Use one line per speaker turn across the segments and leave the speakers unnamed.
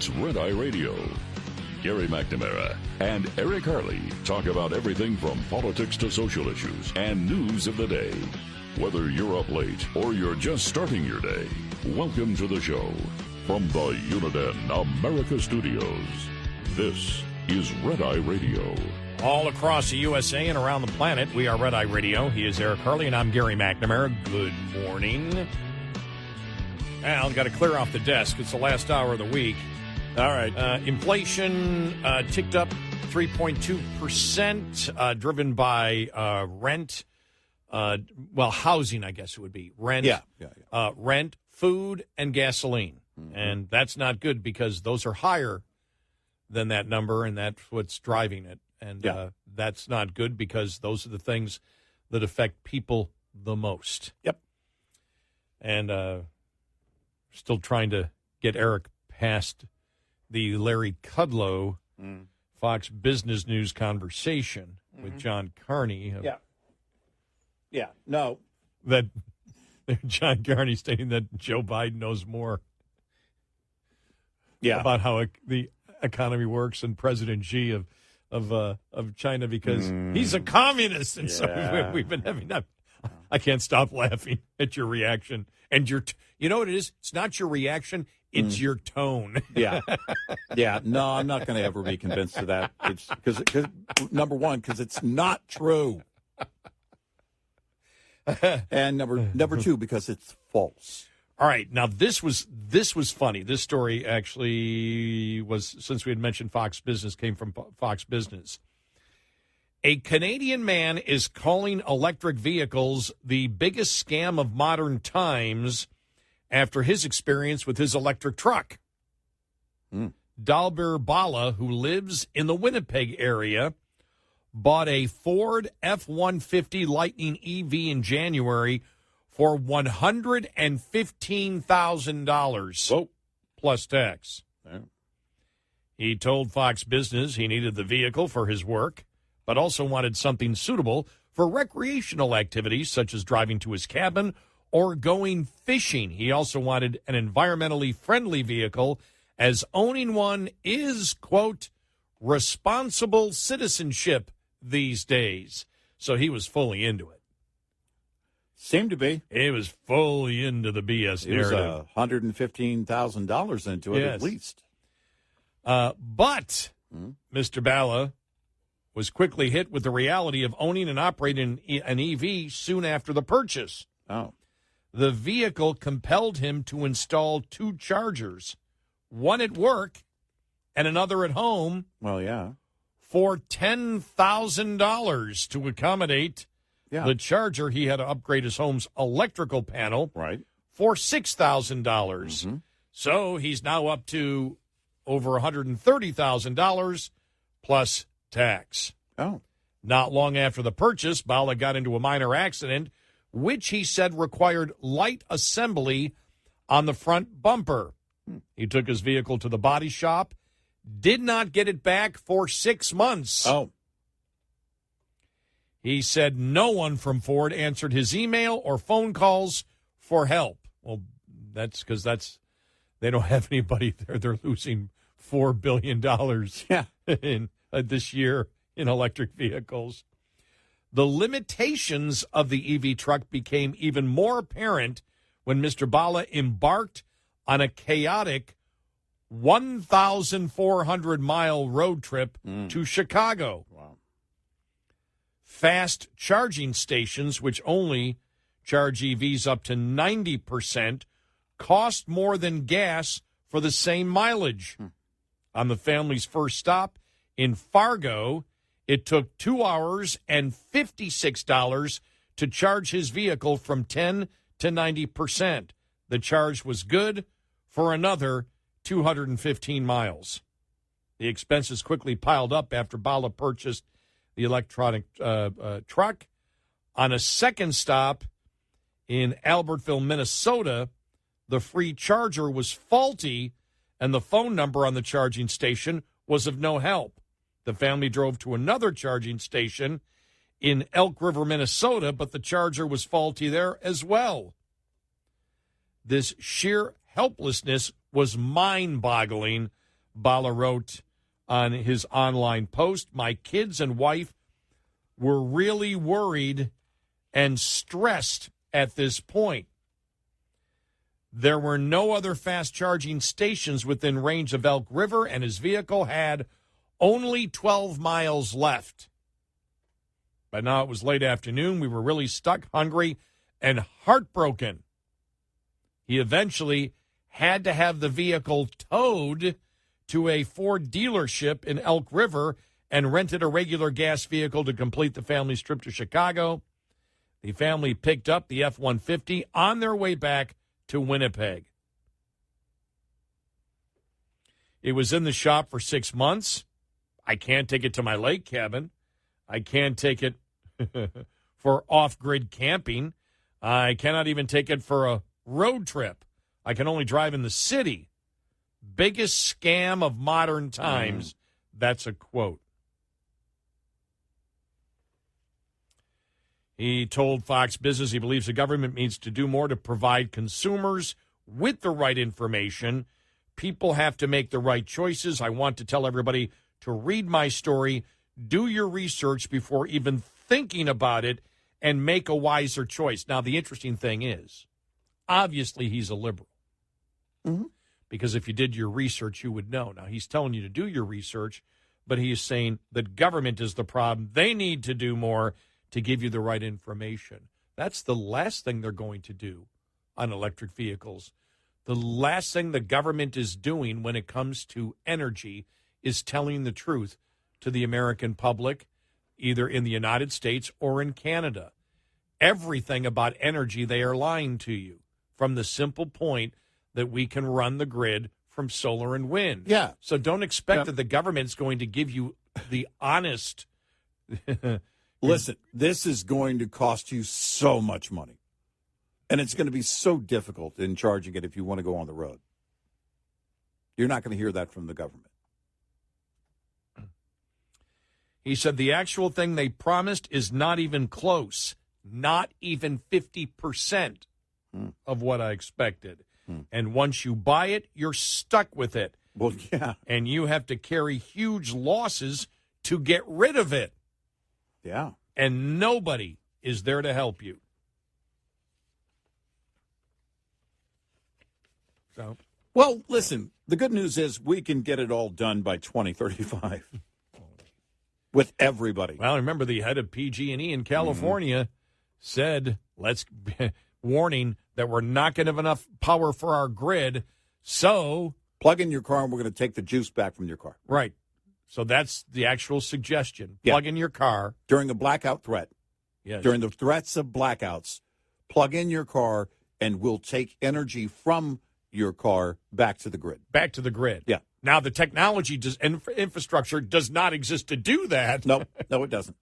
It's Red Eye Radio. Gary McNamara and Eric Harley talk about everything from politics to social issues and news of the day. Whether you're up late or you're just starting your day, welcome to the show. From the Uniden America Studios, this is Red Eye Radio.
All across the USA and around the planet, we are Red Eye Radio. He is Eric Harley, and I'm Gary McNamara. Good morning. Al, got to clear off the desk. It's the last hour of the week.
All right.
Inflation ticked up 3.2%, driven by rent. Housing, I guess it would be. Rent, rent, food, and gasoline. Mm-hmm. And that's not good because those are higher than that number, and that's what's driving it. And that's not good because those are the things that affect people the most.
Yep.
And still trying to get Eric past the Larry Kudlow Fox Business News conversation with John Carney.
No.
That John Carney stating that Joe Biden knows more about how the economy works than President Xi of China because he's a communist. And so we've been having that. I can't stop laughing at your reaction. And you know what it is? It's not your reaction. It's your tone.
Yeah. No, I'm not going to ever be convinced of that. It's because number one, because it's not true. And number two, because it's false.
All right. Now, this was funny. This story actually was, since we had mentioned Fox Business, came from Fox Business. A Canadian man is calling electric vehicles the biggest scam of modern times after his experience with his electric truck. Dalbir Bala, who lives in the Winnipeg area, bought a Ford F-150 Lightning EV in January for $115,000 plus tax. He told Fox Business he needed the vehicle for his work, but also wanted something suitable for recreational activities such as driving to his cabin or going fishing. He also wanted an environmentally friendly vehicle, as owning one is, quote, responsible citizenship these days. So he was fully into it.
Seemed to be.
He was fully into the BS narrative.
It was $115,000 into it at least.
But Mr. Bala was quickly hit with the reality of owning and operating an EV soon after the purchase. The vehicle compelled him to install two chargers, one at work and another at home. For $10,000 to accommodate the charger. He had to upgrade his home's electrical panel for $6,000. So he's now up to over $130,000 plus tax. Not long after the purchase, Bala got into a minor accident, which he said required light assembly on the front bumper. He took his vehicle to the body shop, did not get it back for 6 months. He said no one from Ford answered his email or phone calls for help. Well, that's because they don't have anybody there. They're losing $4 billion in this year in electric vehicles. The limitations of the EV truck became even more apparent when Mr. Bala embarked on a chaotic 1,400-mile road trip to Chicago. Fast charging stations, which only charge EVs up to 90%, cost more than gas for the same mileage. On the family's first stop in Fargo, it took 2 hours and $56 to charge his vehicle from 10 to 90%. The charge was good for another 215 miles. The expenses quickly piled up after Bala purchased the electronic truck. On a second stop in Albertville, Minnesota, the free charger was faulty, and the phone number on the charging station was of no help. The family drove to another charging station in Elk River, Minnesota, but the charger was faulty there as well. This sheer helplessness was mind-boggling, Bala wrote on his online post, "My kids and wife were really worried and stressed at this point. There were no other fast charging stations within range of Elk River, and his vehicle had only 12 miles left. But now it was late afternoon. We were really stuck, hungry, and heartbroken. He eventually had to have the vehicle towed to a Ford dealership in Elk River and rented a regular gas vehicle to complete the family's trip to Chicago. The family picked up the F-150 on their way back to Winnipeg. It was in the shop for 6 months. I can't take it to my lake cabin. I can't take it for off-grid camping. I cannot even take it for a road trip. I can only drive in the city. Biggest scam of modern times." That's a quote. He told Fox Business he believes the government needs to do more to provide consumers with the right information. People have to make the right choices. I want to tell everybody to read my story, do your research before even thinking about it, and make a wiser choice. Now, the interesting thing is, obviously he's a liberal. Because if you did your research, you would know. Now, he's telling you to do your research, but he is saying that government is the problem. They need to do more to give you the right information. That's the last thing they're going to do on electric vehicles. The last thing the government is doing when it comes to energy is telling the truth to the American public, either in the United States or in Canada. Everything about energy, they are lying to you, from the simple point that we can run the grid from solar and wind.
Yeah.
So don't expect that the government's going to give you the honest...
Listen, this is going to cost you so much money. And it's going to be so difficult in charging it if you want to go on the road. You're not going to hear that from the government.
He said the actual thing they promised is not even close, not even 50% of what I expected. And once you buy it, you're stuck with it.
Well, yeah.
And you have to carry huge losses to get rid of it.
Yeah.
And nobody is there to help you. So,
well, listen, the good news is we can get it all done by 2035 with everybody.
Well, remember the head of PG&E in California said, warning that we're not going to have enough power for our grid. So
plug in your car and we're going to take the juice back from your car.
Right. So that's the actual suggestion. Plug in your car.
During a blackout threat.
Yes.
During the threats of blackouts, plug in your car and we'll take energy from your car back to the grid.
Back to the grid.
Yeah.
Now, the technology infrastructure does not exist to do that.
No, it doesn't.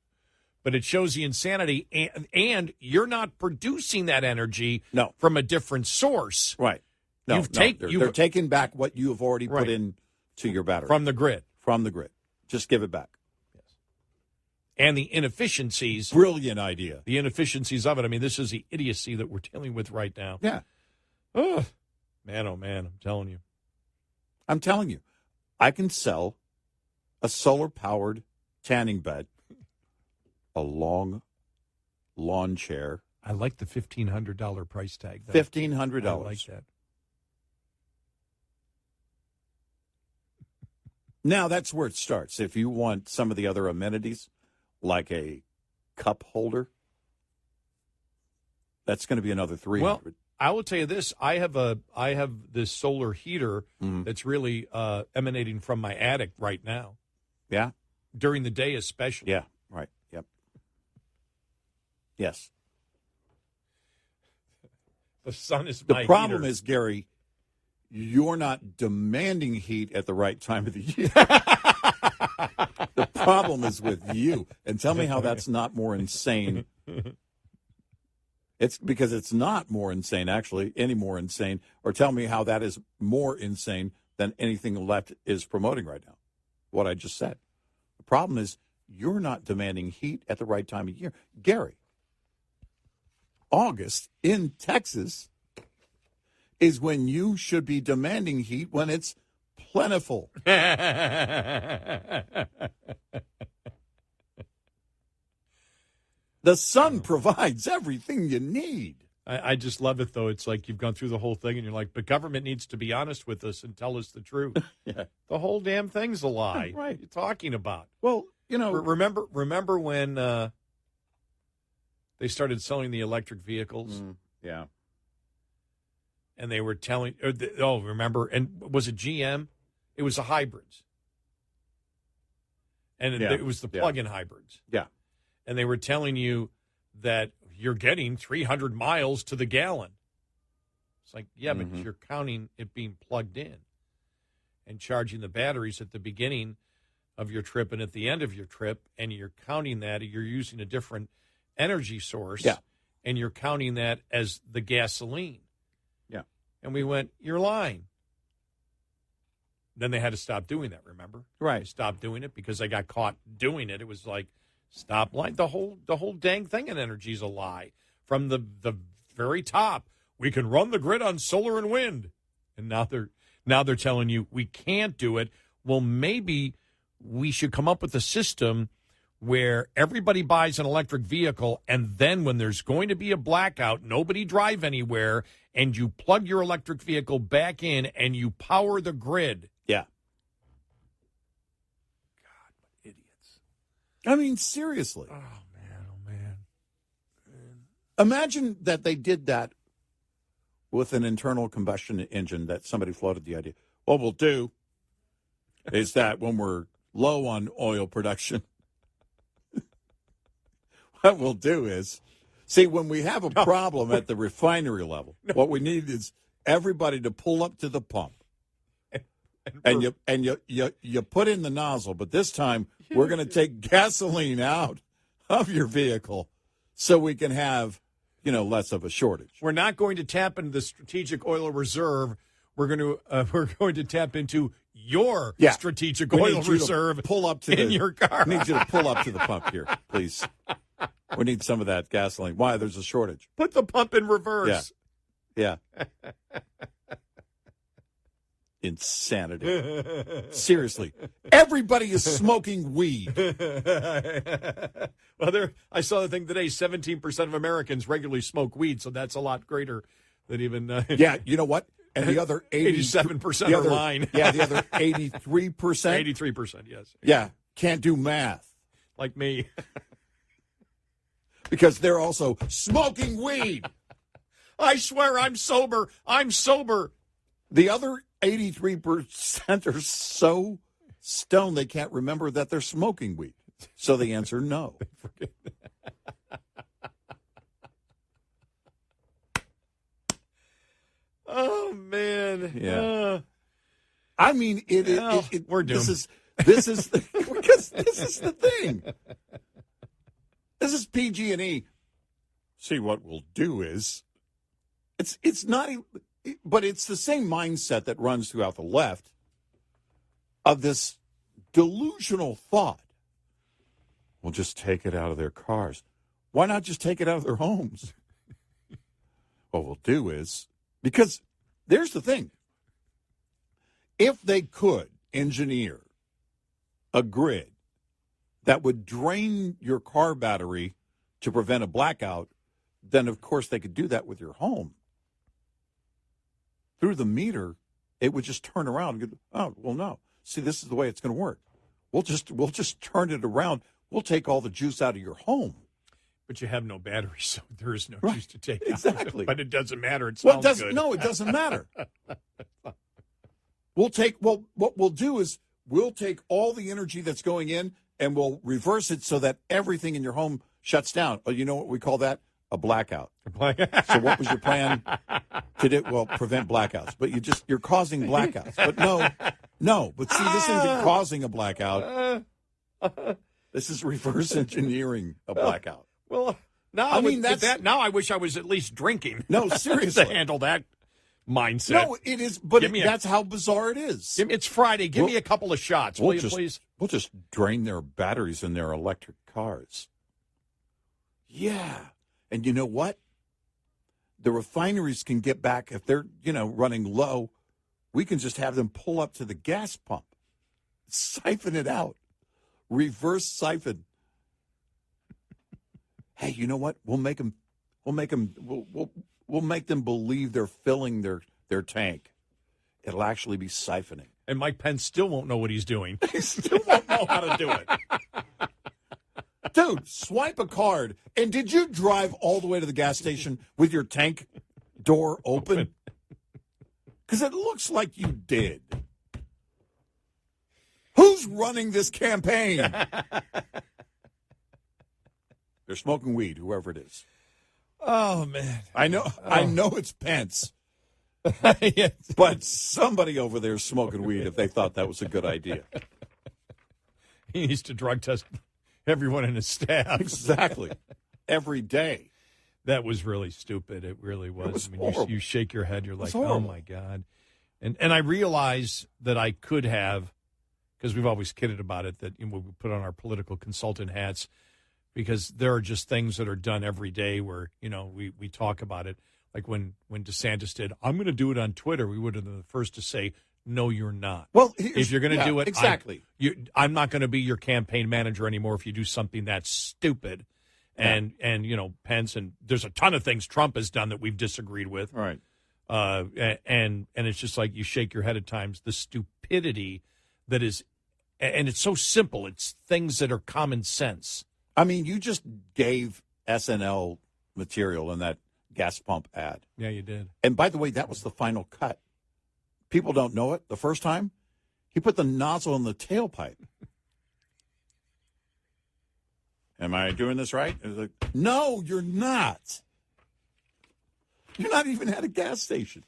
But it shows the insanity, and you're not producing that energy
no.
from a different source.
Right. No, they're taking back what you have already put in to your battery.
From the grid.
From the grid. Just give it back.
Yes. And the inefficiencies.
Brilliant idea.
The inefficiencies of it. I mean, this is the idiocy that we're dealing with right now.
Yeah.
Oh, man, I'm telling you.
I'm telling you. I can sell a solar-powered tanning bed, a long lawn chair.
I like the $1,500 price tag.
$1,500.
I like that.
Now, that's where it starts. If you want some of the other amenities, like a cup holder, that's going to be another $300.
Well, I will tell you this. I have this solar heater that's really emanating from my attic right now.
Yeah?
During the day especially.
Yeah, right. Yep. Yes.
The sun is my
The problem
heater.
is, Gary, you're not demanding heat at the right time of the year. The problem is with you. And tell me how that's not more insane. It's because it's not more insane, actually, any more insane. Or tell me how that is more insane than anything the left is promoting right now, what I just said. The problem is you're not demanding heat at the right time of year. Gary, August in Texas is when you should be demanding heat when it's plentiful. The sun provides everything you need.
I just love it, though. It's like you've gone through the whole thing, and you're like, but government needs to be honest with us and tell us the truth.
Yeah.
The whole damn thing's a lie.
Right.
What are you talking about?
Well,
Remember when they started selling the electric vehicles?
Yeah.
And they were telling, remember, and was it GM? It was the hybrids. And it was the plug-in hybrids.
Yeah.
And they were telling you that you're getting 300 miles to the gallon. It's like, yeah, but you're counting it being plugged in and charging the batteries at the beginning of your trip and at the end of your trip, and you're counting that, you're using a different energy source, and you're counting that as the gasoline.
Yeah.
And we went, you're lying. Then they had to stop doing that, remember?
Right.
They stopped doing it because they got caught doing it. It was like, stop lying. The whole dang thing in energy is a lie. From the very top, we can run the grid on solar and wind. And now they're telling you we can't do it. Well, maybe we should come up with a system where everybody buys an electric vehicle, and then when there's going to be a blackout, nobody drive anywhere, and you plug your electric vehicle back in and you power the grid.
Yeah.
God, what idiots.
I mean, seriously.
Oh, man.
Imagine that they did that with an internal combustion engine, that somebody floated the idea. What we'll do is that when we're low on oil production, what we'll do is, see, when we have a problem at the refinery level, what we need is everybody to pull up to the pump. And you put in the nozzle, but this time we're going to take gasoline out of your vehicle so we can have, less of a shortage.
We're not going to tap into the strategic oil reserve. We're going to tap into your strategic oil reserve.
Pull up to
your car.
I need you to pull up to the pump here, please. We need some of that gasoline. Why? There's a shortage.
Put the pump in reverse.
Yeah. Insanity. Seriously. Everybody is smoking weed.
Well, I saw the thing today, 17% of Americans regularly smoke weed, so that's a lot greater than even...
Yeah, you know what? And the other
87% are lying.
Yeah, the other 83%.
83%, yes.
Yeah, can't do math.
Like me.
Because they're also smoking weed.
I swear I'm sober. I'm sober.
The other 83% are so stoned they can't remember that they're smoking weed. So the answer, no.
Oh, man.
Yeah. I mean,
we're doomed.
This is because this is the thing. This is PG&E. See, what we'll do is, it's not, but it's the same mindset that runs throughout the left of this delusional thought. We'll just take it out of their cars. Why not just take it out of their homes? What we'll do is, because there's the thing. If they could engineer a grid that would drain your car battery to prevent a blackout, then of course they could do that with your home. Through the meter, it would just turn around and go, oh, well, no. See, this is the way it's going to work. We'll just turn it around. We'll take all the juice out of your home.
But you have no battery, so there is no juice to take out.
Exactly.
But it doesn't matter. It sounds good.
No, it doesn't matter. What we'll do is we'll take all the energy that's going in and we'll reverse it so that everything in your home shuts down. Oh, you know what we call that? A blackout. So what was your plan to do? Well, prevent blackouts. But you're causing blackouts. But no. But see, this isn't causing a blackout. This is reverse engineering a blackout.
Well, now I wish I was at least drinking.
No, seriously.
To handle that mindset.
No, it is, but that's how bizarre it is.
It's Friday. Give me a couple of shots, will you, please?
We'll just drain their batteries in their electric cars. Yeah. And you know what? The refineries can get back, if they're, running low, We can just have them pull up to the gas pump, siphon it out, reverse siphon. Hey, you know what? We'll make them believe they're filling their tank. It'll actually be siphoning.
And Mike Pence still won't know what he's doing.
He still won't know how to do it. Dude, swipe a card. And did you drive all the way to the gas station with your tank door open? Because it looks like you did. Who's running this campaign? They're smoking weed, whoever it is.
Oh, man.
I know it's Pence.
Yes.
But somebody over there is smoking weed if they thought that was a good idea.
He needs to drug test everyone in his staff.
Exactly. Every day.
That was really stupid. It really was.
It was
I mean,
horrible.
you shake your head. You're like, oh,
horrible.
my God. And I realize that I could have, because we've always kidded about it, that we put on our political consultant hats, because there are just things that are done every day where, we talk about it. Like when DeSantis did, I'm going to do it on Twitter, we would have been the first to say, no, you're not.
Well,
if you're going to do it,
exactly.
I'm not going to be your campaign manager anymore if you do something that's stupid. And Pence, and there's a ton of things Trump has done that we've disagreed with.
Right.
And it's just like you shake your head at times, the stupidity that is, and it's so simple. It's things that are common sense.
I mean, you just gave SNL material in that gas pump ad.
Yeah, you did.
And by the way, that was the final cut. People don't know it. The first time, he put the nozzle in the tailpipe. Am I doing this right? It was like, no, you're not. You're not even at a gas station.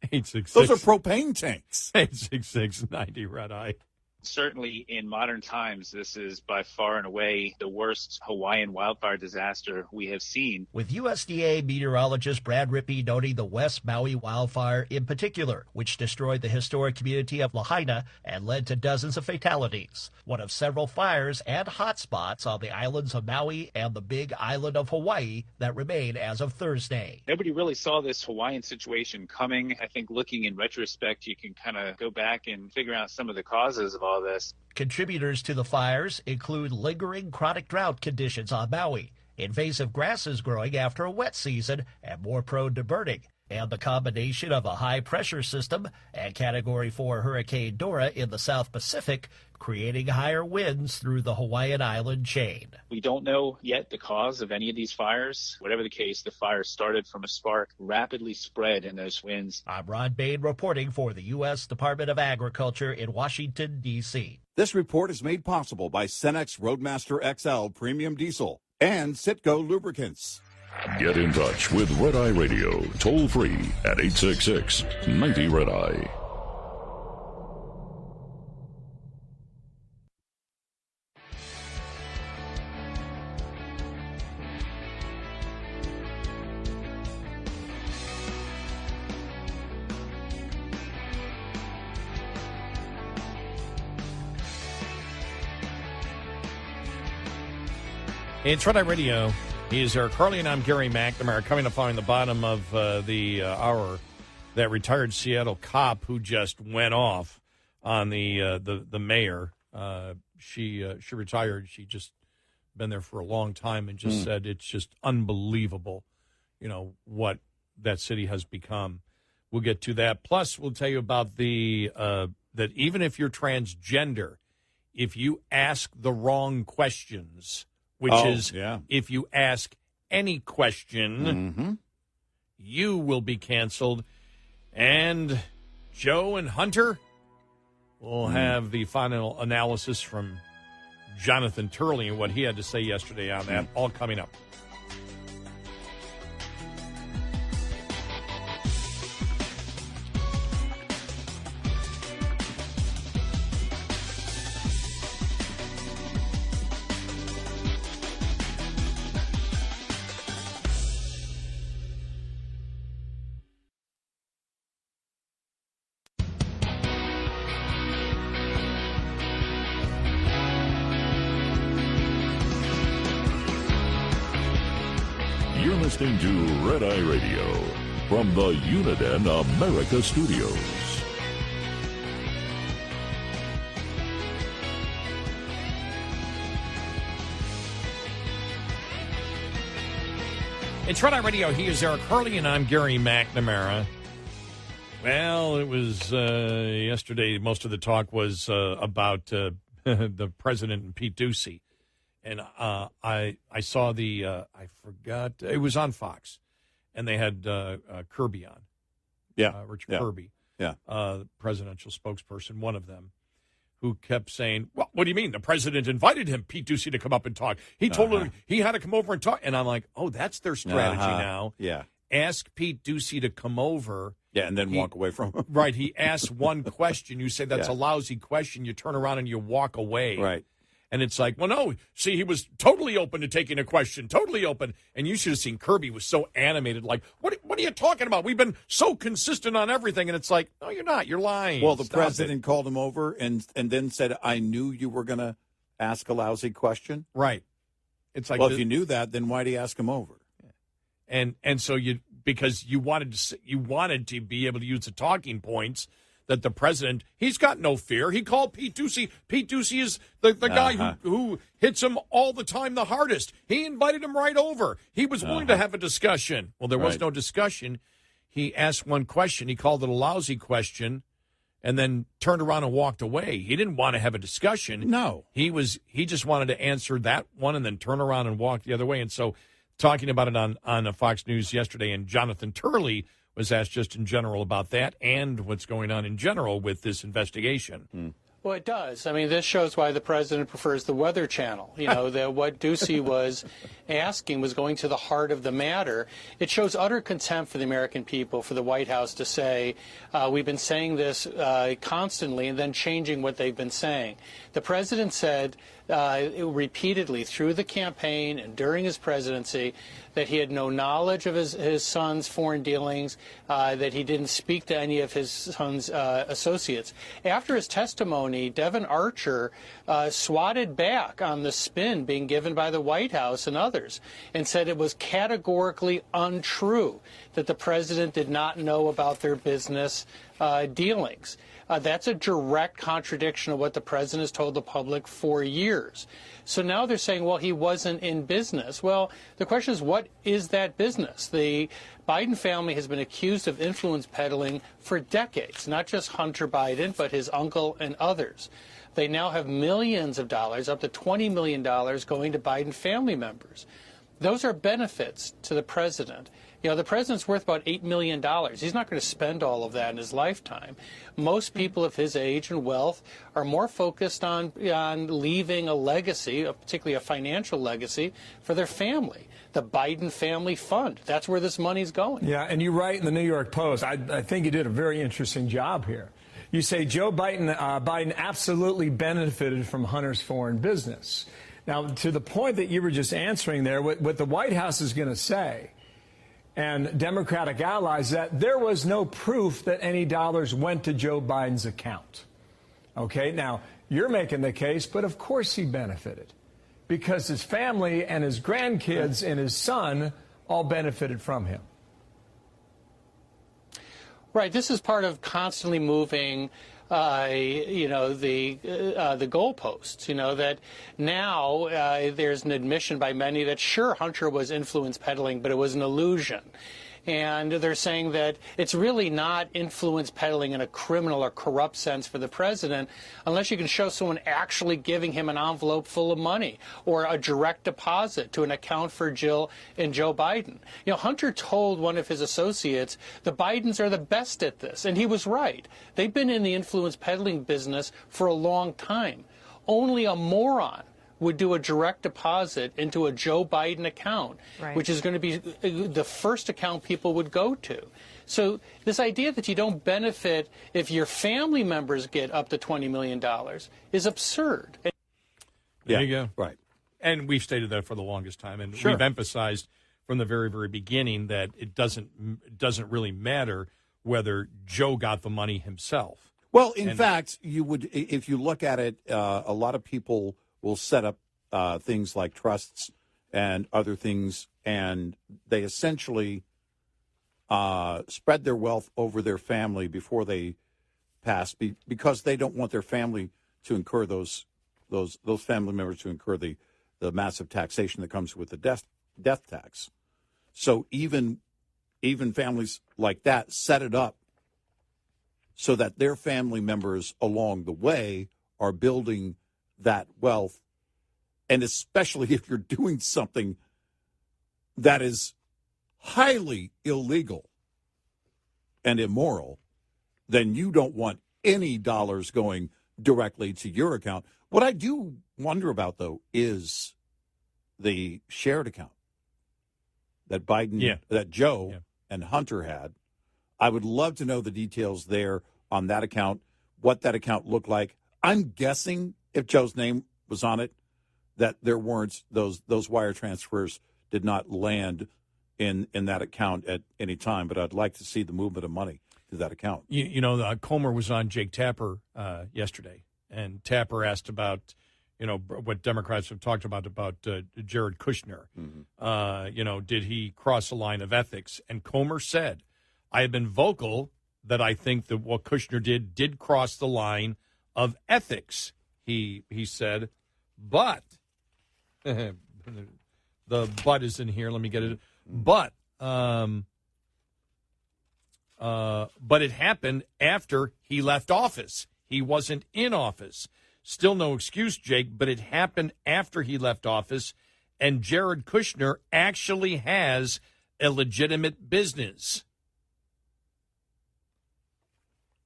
866.
Those are propane tanks.
866-90 Red Eye.
Certainly in modern times, this is by far and away the worst Hawaiian wildfire disaster we have seen.
With USDA meteorologist Brad Rippey noting the West Maui wildfire in particular, which destroyed the historic community of Lahaina and led to dozens of fatalities. One of several fires and hotspots on the islands of Maui and the Big Island of Hawaii that remain as of Thursday.
Nobody really saw this Hawaiian situation coming. I think looking in retrospect, you can kind of go back and figure out some of the causes of all this.
Contributors to the fires include lingering chronic drought conditions on Maui, invasive grasses growing after a wet season and more prone to burning, and the combination of a high-pressure system and Category 4 Hurricane Dora in the South Pacific, creating higher winds through the Hawaiian island chain.
We don't know yet the cause of any of these fires. Whatever the case, the fire started from a spark, rapidly spread in those winds.
I'm Rod Bain reporting for the U.S. Department of Agriculture in Washington, D.C.
This report is made possible by Cenex Roadmaster XL Premium Diesel and Citgo Lubricants.
Get in touch with Red Eye Radio, toll free at 866-90 Red Eye.
It's Red Eye Radio. He's Eric Carly, and I'm Gary McNamara. Coming up on the bottom of the hour, that retired Seattle cop who just went off on the mayor. She retired. She just been there for a long time and just said it's just unbelievable, what that city has become. We'll get to that. Plus, we'll tell you about that even if you're transgender, if you ask the wrong questions, which if you ask any question, you will be canceled. And Joe and Hunter will have the final analysis from Jonathan Turley and what he had to say yesterday on that, all coming up.
You're listening to Red Eye Radio from the Uniden America Studios.
It's Red Eye Radio. He is Eric Hurley, and I'm Gary McNamara. Well, it was yesterday. Most of the talk was about the president and Pete Ducey. And I saw I forgot, it was on Fox, and they had Kirby on.
Yeah.
Richard Kirby.
Yeah.
The presidential spokesperson, one of them, who kept saying, well, what do you mean? The president invited him, Pete Ducey, to come up and talk. He told him he had to come over and talk. And I'm like, oh, that's their strategy now.
Yeah.
Ask Pete Ducey to come over.
Yeah, and then walk away from him.
Right. He asks one question. You say that's a lousy question. You turn around and you walk away.
Right.
And it's like, well, no, see, he was totally open to taking a question, totally open. And you should have seen Kirby was so animated, like, what are you talking about? We've been so consistent on everything. And it's like, no, you're not. You're lying.
Well, the
Stop
president called him over and then said, I knew you were going to ask a lousy question.
Right. It's like,
well, if you knew that, then why'd he ask him over?
And so because you wanted to be able to use the talking points that the president, he's got no fear. He called Pete Ducey. Pete Ducey is the guy who hits him all the time the hardest. He invited him right over. He was willing to have a discussion. Well, there was no discussion. He asked one question. He called it a lousy question and then turned around and walked away. He didn't want to have a discussion.
No.
He just wanted to answer that one and then turn around and walk the other way. And so talking about it on Fox News yesterday, and Jonathan Turley was asked just in general about that and what's going on in general with this investigation.
Well, it does. I mean, this shows why the president prefers the Weather Channel. You know, that what Ducey was asking was going to the heart of the matter. It shows utter contempt for the American people, for the White House to say, we've been saying this constantly and then changing what they've been saying. The president said repeatedly through the campaign and during his presidency that he had no knowledge of his son's foreign dealings, that he didn't speak to any of his son's associates. After his testimony, Devin Archer swatted back on the spin being given by the White House and others and said it was categorically untrue that the president did not know about their business dealings. That's a direct contradiction of what the president has told the public for years. So now they're saying, well, he wasn't in business. Well, the question is, what is that business? The Biden family has been accused of influence peddling for decades, not just Hunter Biden, but his uncle and others. They now have millions of dollars, up to $20 million, going to Biden family members. Those are benefits to the president. You know, the president's worth about $8 million. He's not going to spend all of that in his lifetime. Most people of his age and wealth are more focused on leaving a legacy, particularly a financial legacy, for their family. The Biden Family Fund. That's where this money's going.
Yeah, and you write in the New York Post, I think you did a very interesting job here. You say Joe Biden absolutely benefited from Hunter's foreign business. Now, to the point that you were just answering there, what the White House is going to say, and Democratic allies, that there was no proof that any dollars went to Joe Biden's account. Okay, now, you're making the case, but of course he benefited, because his family and his grandkids and his son all benefited from him.
Right. This is part of constantly moving, the goalposts. You know, that now there's an admission by many that sure, Hunter was influence peddling, but it was an illusion. And they're saying that it's really not influence peddling in a criminal or corrupt sense for the president unless you can show someone actually giving him an envelope full of money or a direct deposit to an account for Jill and Joe Biden. You know, Hunter told one of his associates the Bidens are the best at this, and he was right. They've been in the influence peddling business for a long time. Only a moron would do a direct deposit into a Joe Biden account, which is going to be the first account people would go to. So this idea that you don't benefit if your family members get up to $20 million is absurd.
There you go.
Right.
And we've stated that for the longest time, and we've emphasized from the very, very beginning that it doesn't really matter whether Joe got the money himself.
Well, in fact, you would, if you look at it, a lot of people will set up things like trusts and other things, and they essentially spread their wealth over their family before they pass, because they don't want their family to incur those family members to incur the massive taxation that comes with the death tax. So even families like that set it up so that their family members along the way are building that wealth. And especially if you're doing something that is highly illegal and immoral, then you don't want any dollars going directly to your account. What I do wonder about, though, is the shared account that that Joe and Hunter had. I would love to know the details there on that account, what that account looked like. I'm guessing if Joe's name was on it, that there weren't those wire transfers did not land in that account at any time. But I'd like to see the movement of money to that account.
Comer was on Jake Tapper yesterday, and Tapper asked about, what Democrats have talked about Jared Kushner.
Mm-hmm.
Did he cross a line of ethics? And Comer said, I have been vocal that I think that what Kushner did cross the line of ethics. He said, but the but is in here. Let me get it. But it happened after he left office. He wasn't in office. Still no excuse, Jake, but it happened after he left office, and Jared Kushner actually has a legitimate business.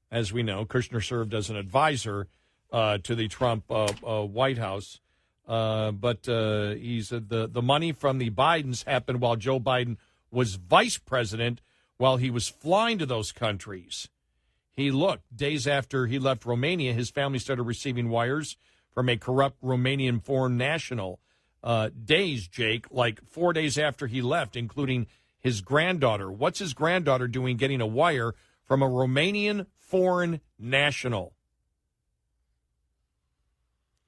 As we know, Kushner served as an advisor to the Trump White House. But he said the money from the Bidens happened while Joe Biden was vice president, while he was flying to those countries. Days after he left Romania, his family started receiving wires from a corrupt Romanian foreign national. Days, Jake, like 4 days after he left, including his granddaughter. What's his granddaughter doing getting a wire from a Romanian foreign national?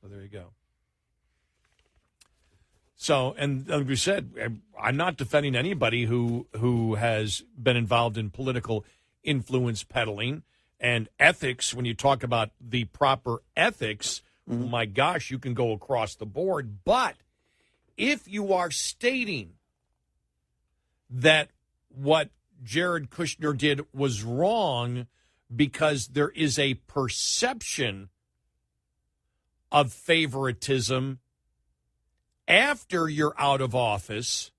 So there you go. So, and like we said, I'm not defending anybody who has been involved in political influence peddling and ethics. When you talk about the proper ethics, my gosh, you can go across the board. But if you are stating that what Jared Kushner did was wrong because there is a perception of favoritism after you're out of office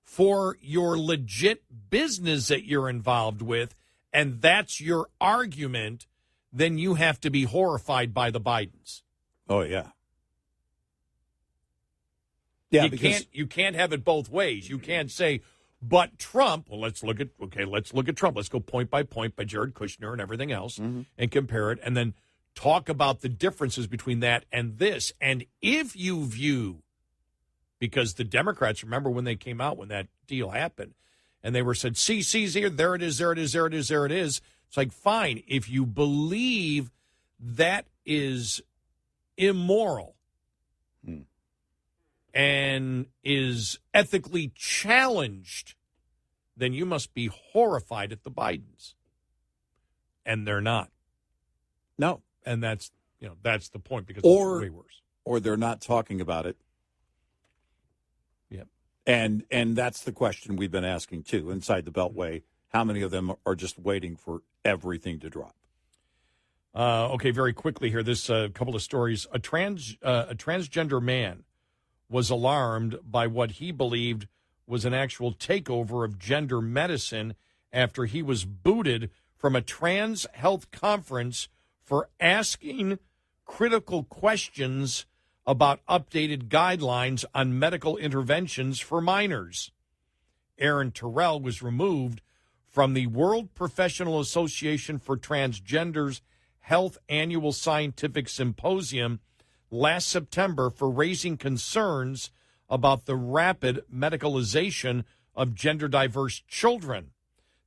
for your legit business that you're involved with, and that's your argument, then you have to be horrified by the Bidens.
Oh, yeah. Yeah,
you can't have it both ways. You can't say, but Trump, well, let's look at Trump. Let's go point by Jared Kushner and everything else and compare it, and then talk about the differences between that and this. And if you view, because the Democrats, remember when they came out, when that deal happened, and they were said, CC's here, there it is, there it is, there it is, there it is. It's like, fine, if you believe that is immoral and is ethically challenged, then you must be horrified at the Bidens. And they're not.
No.
And that's the point, because it's way worse.
Or they're not talking about it.
Yep.
And that's the question we've been asking, too, inside the Beltway. How many of them are just waiting for everything to drop?
Okay, very quickly here, this couple of stories. A transgender man was alarmed by what he believed was an actual takeover of gender medicine after he was booted from a trans health conference for asking critical questions about updated guidelines on medical interventions for minors. Aaron Terrell was removed from the World Professional Association for Transgenders Health Annual Scientific Symposium last September for raising concerns about the rapid medicalization of gender-diverse children.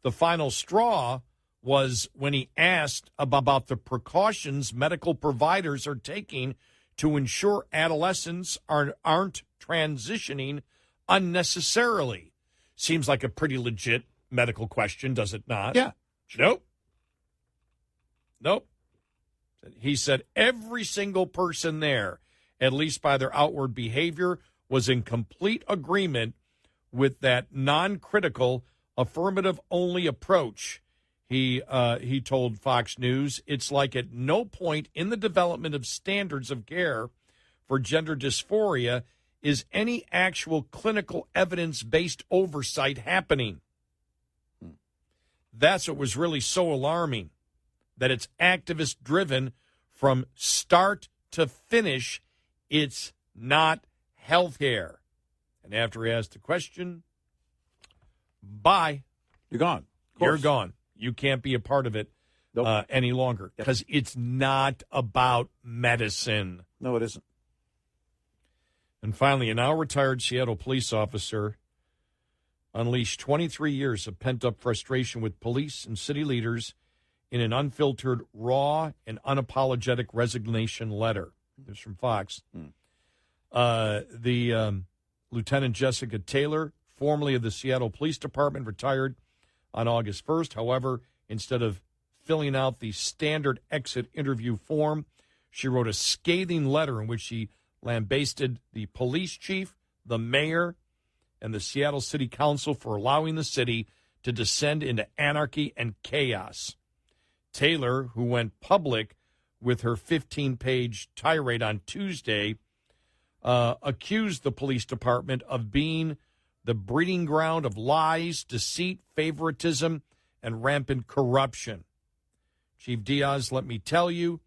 The final straw was when he asked about the precautions medical providers are taking to ensure adolescents aren't transitioning unnecessarily. Seems like a pretty legit medical question, does it not?
Yeah.
Nope. Nope. He said every single person there, at least by their outward behavior, was in complete agreement with that non-critical, affirmative-only approach. He told Fox News, it's like at no point in the development of standards of care for gender dysphoria is any actual clinical evidence-based oversight happening. That's what was really so alarming, that it's activist-driven from start to finish. It's not health care. And after he asked the question, bye.
You're gone.
You're gone. You can't be a part of it any longer because it's not about medicine.
No, it isn't.
And finally, a now retired Seattle police officer unleashed 23 years of pent-up frustration with police and city leaders in an unfiltered, raw, and unapologetic resignation letter. This is from Fox. Lieutenant Jessica Taylor, formerly of the Seattle Police Department, retired on August 1st. However, instead of filling out the standard exit interview form, she wrote a scathing letter in which she lambasted the police chief, the mayor, and the Seattle City Council for allowing the city to descend into anarchy and chaos. Taylor, who went public with her 15-page tirade on Tuesday, accused the police department of being the breeding ground of lies, deceit, favoritism, and rampant corruption. Chief Diaz, let me tell you,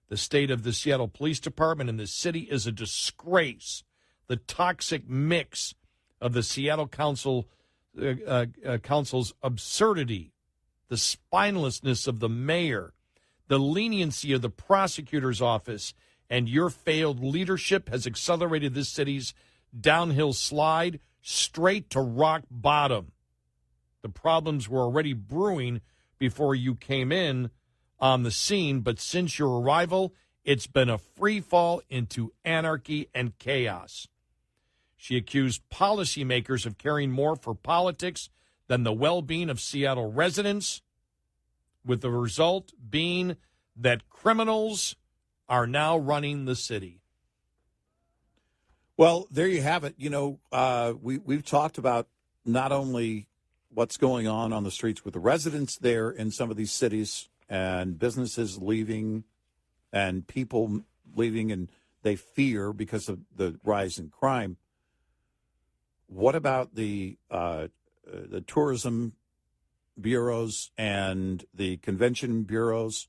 the state of the Seattle Police Department and the city is a disgrace. The toxic mix of the Seattle Council's absurdity, the spinelessness of the mayor, the leniency of the prosecutor's office, and your failed leadership has accelerated this city's downhill slide straight to rock bottom. The problems were already brewing before you came in on the scene, but since your arrival, it's been a free fall into anarchy and chaos. She accused policymakers of caring more for politics than the well-being of Seattle residents, with the result being that criminals are now running the city.
Well, there you have it. You know, we've talked about not only what's going on the streets with the residents there in some of these cities and businesses leaving and people leaving and they fear because of the rise in crime. What about the tourism bureaus and the convention bureaus?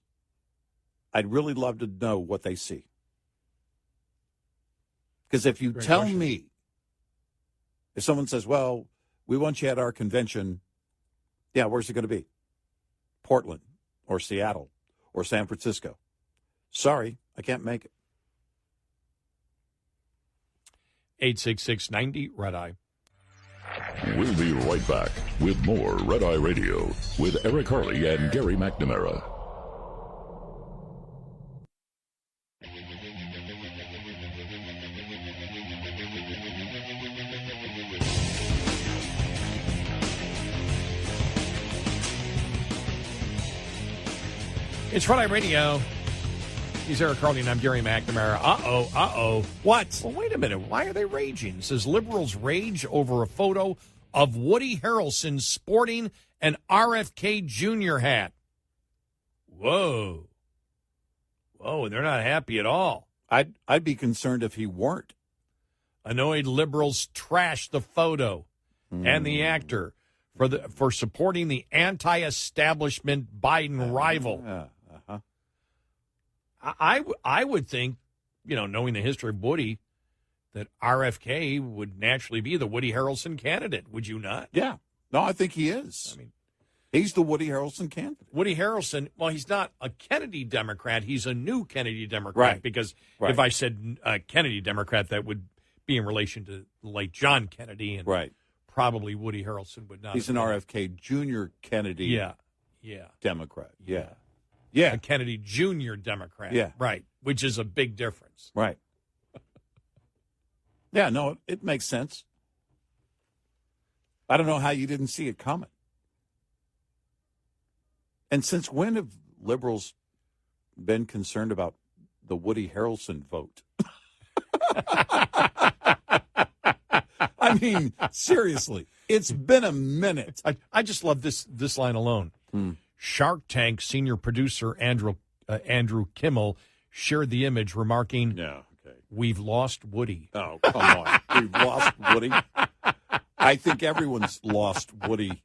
I'd really love to know what they see. Because if you tell me, if someone says, well, we want you at our convention, yeah, where's it going to be? Portland or Seattle or San Francisco. Sorry, I can't make it.
866-90 Red Eye.
We'll be right back with more Red Eye Radio with Eric Harley and Gary McNamara.
It's Red Eye Radio. He's Eric Harley, and I'm Gary McNamara. Uh-oh.
What?
Well, wait a minute. Why are they raging? It says liberals rage over a photo of Woody Harrelson sporting an RFK Jr. hat. Whoa, they're not happy at all.
I'd be concerned if he weren't.
Annoyed liberals trashed the photo and the actor for supporting the anti-establishment Biden rival. I would think, knowing the history of Woody, that RFK would naturally be the Woody Harrelson candidate. Would you not?
Yeah. No, I think he is. I mean, he's the Woody Harrelson candidate.
Woody Harrelson, well, he's not a Kennedy Democrat. He's a new Kennedy Democrat.
Right.
Because if I said Kennedy Democrat, that would be in relation to the late John Kennedy. And probably Woody Harrelson would not.
He's an RFK Jr. Kennedy Democrat. Yeah.
A Kennedy Jr. Democrat.
Yeah.
Right. Which is a big difference.
Right. Yeah, no, it makes sense. I don't know how you didn't see it coming. And since when have liberals been concerned about the Woody Harrelson vote? I mean, seriously, it's been a minute.
I just love this line alone. Shark Tank senior producer Andrew Kimmel shared the image, remarking,
Yeah, okay.
"We've lost Woody."
Oh, come on. We've lost Woody. I think everyone's lost Woody.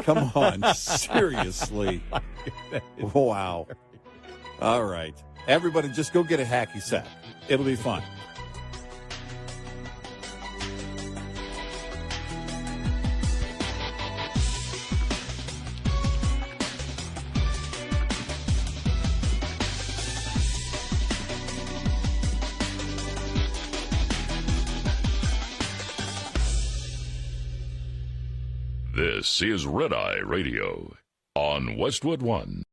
Come on, seriously. Wow. All right. Everybody just go get a hacky sack. It'll be fun.
This is Red Eye Radio on Westwood One.